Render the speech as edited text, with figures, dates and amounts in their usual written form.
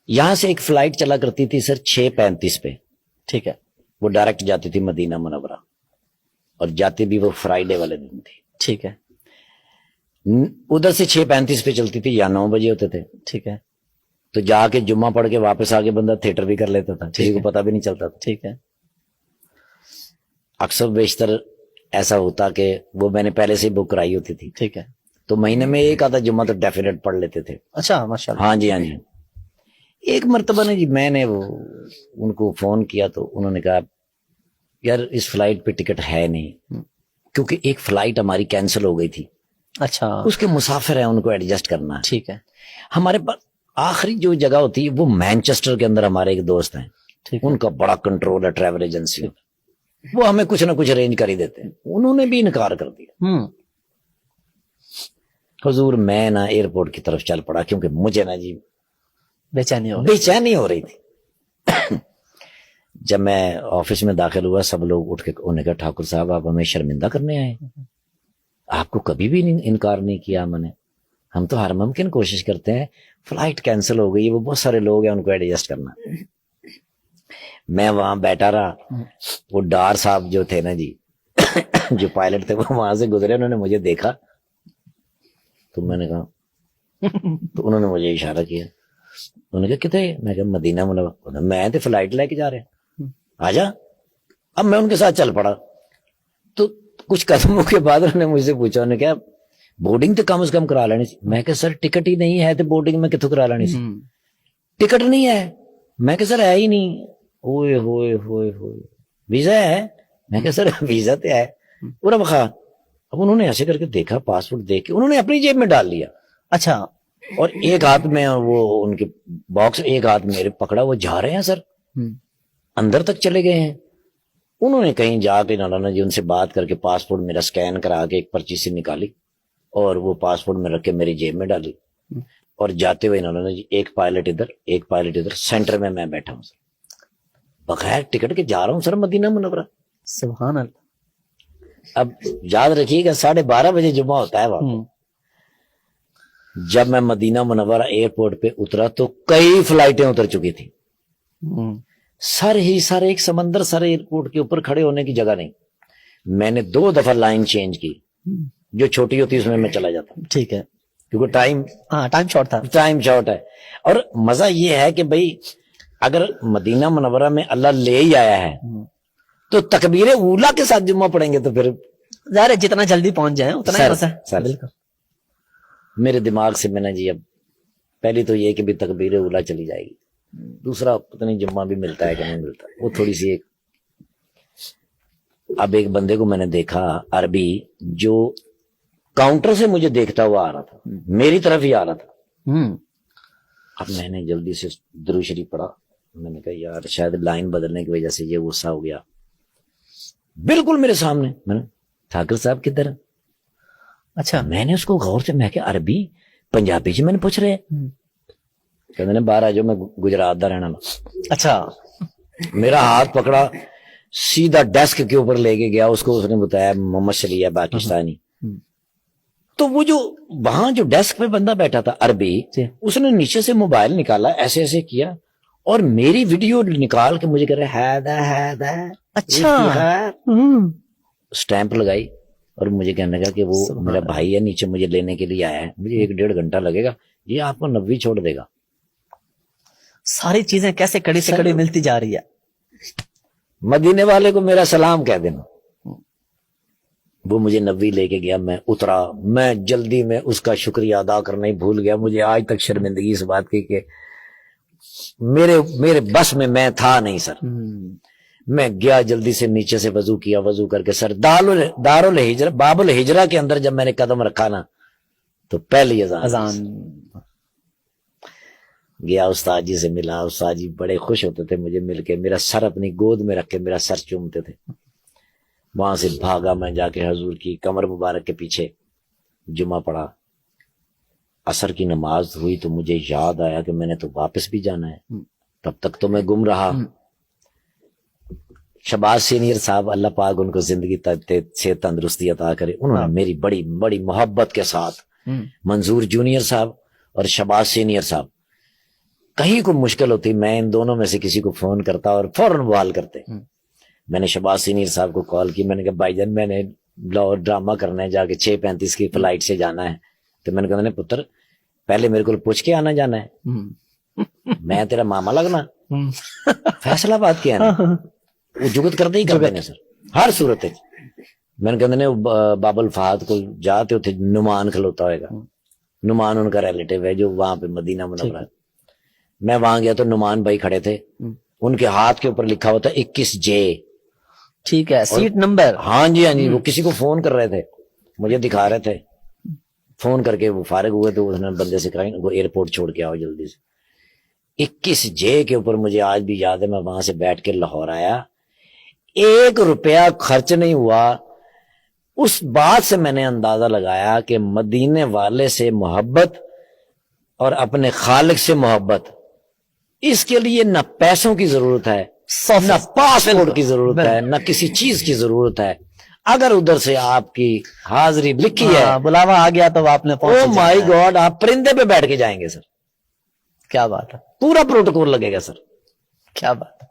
یہاں سے ایک فلائٹ چلا کرتی تھی سر 6:35 پہ، ٹھیک ہے، وہ ڈائریکٹ جاتی تھی مدینہ منورہ، اور جاتی بھی وہ فرائیڈے والے دن تھی، ٹھیک ہے، ادھر سے 6:35 پہ چلتی تھی، یا 9 بجے ہوتے تھے، ٹھیک ہے، تو جا کے جمعہ پڑھ کے واپس آ کے بندہ تھیٹر بھی کر لیتا تھا، کسی کو پتہ بھی نہیں چلتا تھا۔ ٹھیک ہے، اکثر بیشتر ایسا ہوتا کہ وہ میں نے پہلے سے ہی بک کرائی ہوتی تھی، ٹھیک ہے، تو مہینے میں ایک آدھا جمعہ تو ڈیفینیٹ پڑھ لیتے تھے۔ اچھا ماشاء اللہ، ہاں جی ہاں جی۔ ایک مرتبہ نے جی میں نے وہ ان کو فون کیا تو انہوں نے کہا یار اس فلائٹ پہ ٹکٹ ہے نہیں، کیونکہ ایک فلائٹ ہماری کینسل ہو گئی تھی، اچھا اس کے مسافر ہیں، ان کو ایڈجسٹ کرنا ہے۔ ٹھیک ہے، ہمارے پاس آخری جو جگہ ہوتی ہے وہ مینچسٹر کے اندر ہمارے ایک دوست ہیں، ٹھیک ہے، ان کا بڑا کنٹرول ہے ٹریول ایجنسی، وہ ہمیں کچھ نہ کچھ ارینج کر ہی دیتے ہیں، انہوں نے بھی انکار کر دیا۔ حضور میں نا ایئرپورٹ کی طرف چل پڑا، کیونکہ مجھے نا جی بے چینی ہو بے چینی ہو رہی تھی۔ جب میں آفس میں داخل ہوا سب لوگ اٹھ کے انہوں نے کہا ٹھاکر صاحب آپ ہمیں شرمندہ کرنے آئے، آپ کو کبھی بھی انکار نہیں کیا میں نے، ہم تو ہر ممکن کوشش کرتے ہیں، فلائٹ کینسل ہو گئی، وہ بہت سارے لوگ ہیں ان کو ایڈجسٹ کرنا۔ میں وہاں بیٹھا رہا، وہ ڈار صاحب جو تھے نا جی جو پائلٹ تھے وہ وہاں سے گزرے، انہوں نے مجھے دیکھا تو میں نے کہا تو انہوں نے مجھے اشارہ کیا، انہوں نے کہا کتنے؟ میں کہا مدینہ منورہ، میں تو فلائٹ لے کے جا رہے ہیں آجا۔ اب میں ان کے ساتھ چل پڑا، تو کچھ قدموں کے بعد انہوں نے مجھ سے پوچھا، انہوں نے کہا بورڈنگ تو کم از کم کرا لینی سی۔ میں کہا سر ٹکٹ ہی نہیں ہے تو بورڈنگ میں کتوں کرا لینی سی؟ ٹکٹ نہیں ہے؟ میں کہا سر ہے ہی نہیں۔ اوئے ہوئے ہوئے ہوئے، ویزا ہے؟ میں کہا سر ویزا تو ہے پورا بخا۔ اب انہوں نے ایسے کر کے دیکھا، پاسپورٹ دیکھ کے انہوں نے اپنی جیب میں ڈال لیا، اچھا، اور ایک ہاتھ میں وہ ان کے باکس، ایک ہاتھ میرے پکڑا، وہ جا رہے ہیں سر، اندر تک چلے گئے ہیں۔ انہوں نے کہیں جا کے نانا جی ان سے بات کر کے پاسپورٹ میرا سکین کرا کے ایک پرچی سے نکالی، اور وہ پاسپورٹ میں رکھ کے میری جیب میں ڈالی، اور جاتے ہوئے انہوں نے جی ایک پائلٹ ادھر ایک پائلٹ ادھر، سینٹر میں بیٹھا ہوں سر، بغیر ٹکٹ کے جا رہا ہوں سر مدینہ منورہ۔ سبحان اللہ۔ اب یاد رکھیے گا 12:30 بجے جمعہ ہوتا ہے وہاں۔ جب میں مدینہ منورہ ایئرپورٹ پہ اترا تو کئی فلائٹیں اتر چکی تھی، سر ہی سر ایک سمندر سر ایئرپورٹ کے اوپر کھڑے ہونے کی جگہ نہیں۔ میں نے 2 دفعہ لائن چینج کی، جو چھوٹی ہوتی اس میں چلا جاتا، ٹھیک ہے، کیونکہ ٹائم شارٹ تھا، ٹائم شارٹ ہے۔ اور مزہ یہ ہے کہ بھئی اگر مدینہ منورہ میں اللہ لے ہی آیا ہے تو تکبیر اولا کے ساتھ جمعہ پڑھیں گے تو پھر ظاہر ہے جتنا جلدی پہنچ جائیں اتنا ہی مزہ ہے۔ سر میرے دماغ سے میں نے جی اب پہلی تو یہ کہ بھی تکبیر اولا چلی جائے گی، دوسرا پتہ نہیں جمعہ بھی ملتا ہے کہ نہیں ملتا، وہ تھوڑی سی ایک۔ اب ایک بندے کو میں نے دیکھا عربی، جو کاؤنٹر سے مجھے دیکھتا ہوا آ رہا تھا، میری طرف ہی آ رہا تھا۔ اب میں نے جلدی سے درود شریف پڑھا، میں نے کہا یار شاید لائن بدلنے کی وجہ سے یہ غصہ ہو گیا۔ بالکل میرے سامنے، میں نے ٹھاکر صاحب کدھر؟ اچھا، میں نے اس کو غور سے، میں کہ عربی پنجابی جی میں نے پوچھ رہے، کہتے نے باہر آ جاؤ میں گجرات دا رہنا۔ اچھا، میرا ہاتھ پکڑا، سیدھا ڈیسک کے اوپر لے کے گیا، اس کو اس نے بتایا محمد شلیہ پاکستانی۔ تو وہ جو وہاں جو ڈیسک پہ بندہ بیٹھا تھا عربی، اس نے نیچے سے موبائل نکالا، ایسے ایسے کیا اور میری ویڈیو نکال کے مجھے کہہ رہے ہے اچھا، سٹیمپ لگائی، اور مجھے کہنے لگا کہ وہ میرا بھائی ہے نیچے مجھے لینے کے لیے آیا ہے، مجھے 1-1.5 گھنٹہ لگے گا، یہ آپ کو 90 چھوڑ دے گا۔ ساری چیزیں کیسے کڑی سے کڑی ملتی جا رہی ہے۔ مدینے والے کو میرا سلام کہہ دینا۔ وہ مجھے 90 لے کے گیا، میں اترا، میں جلدی میں اس کا شکریہ ادا کرنا ہی بھول گیا، مجھے آج تک شرمندگی اس بات کی کہ میرے بس میں تھا نہیں سر۔ میں گیا جلدی سے نیچے سے وضو کیا، وضو کر کے سر دارالہجرہ باب الہجرہ کے اندر جب میں نے قدم رکھا نا تو پہلی اذان گیا، استاد جی سے ملا، استاد جی بڑے خوش ہوتے تھے مجھے مل کے، میرا سر اپنی گود میں رکھ کے میرا سر چومتے تھے۔ وہاں سے بھاگا میں جا کے حضور کی کمر مبارک کے پیچھے جمعہ پڑھا، عصر کی نماز ہوئی تو مجھے یاد آیا کہ میں نے تو واپس بھی جانا ہے، تب تک تو میں گم رہا۔ شباز سینئر صاحب اللہ پاک ان کو زندگی سے تندرستی عطا کرے، انہوں نے میری بڑی بڑی محبت کے ساتھ، منظور جونیئر صاحب اور شباز سینئر صاحب کہیں کوئی مشکل ہوتی میں ان دونوں میں سے کسی کو فون کرتا اور فوراً بحال کرتے. میں نے شہباز سینئر صاحب کو کال کی, میں نے کہا بھائی جان میں نے ڈرامہ کرنا ہے, جا کے 6:35 کی فلائٹ سے جانا ہے. تو میں نے کہا پتر پہلے میرے کو پوچھ کے آنا جانا ہے, میں تیرا ماما لگنا, فیصلہ بات کیا نا وہ جگت کرتے ہی کرتے ہیں سر ہر صورت. میں نے کہا باب الفہد کو جاتے اتنے نعمان کھلوتا ہوئے گا, نعمان ان کا ریلیٹیو ہے جو وہاں پہ مدینہ منورہ. میں وہاں گیا تو نعمان بھائی کھڑے تھے, ان کے ہاتھ کے اوپر لکھا ہوتا 21J. ٹھیک ہے, سیٹ نمبر. ہاں جی ہاں جی, وہ کسی کو فون کر رہے تھے, مجھے دکھا رہے تھے, فون کر کے وہ فارغ ہوئے تو اس نے بندے سے کہا وہ ایئرپورٹ چھوڑ کے آؤ جلدی سے. 21J کے اوپر مجھے آج بھی یاد ہے, میں وہاں سے بیٹھ کے لاہور آیا, 1 روپیہ خرچ نہیں ہوا. اس بات سے میں نے اندازہ لگایا کہ مدینے والے سے محبت اور اپنے خالق سے محبت, اس کے لیے نہ پیسوں کی ضرورت ہے, نہ پاسپورٹ کی ضرورت ہے, نہ کسی چیز کی ضرورت ہے. اگر ادھر سے آپ کی حاضری لکھی ہے, بلاوا آ گیا تو آپ نے او مائی گاڈ, آپ پرندے پہ بیٹھ کے جائیں گے سر. کیا بات ہے, پورا پروٹوکول لگے گا سر. کیا بات ہے.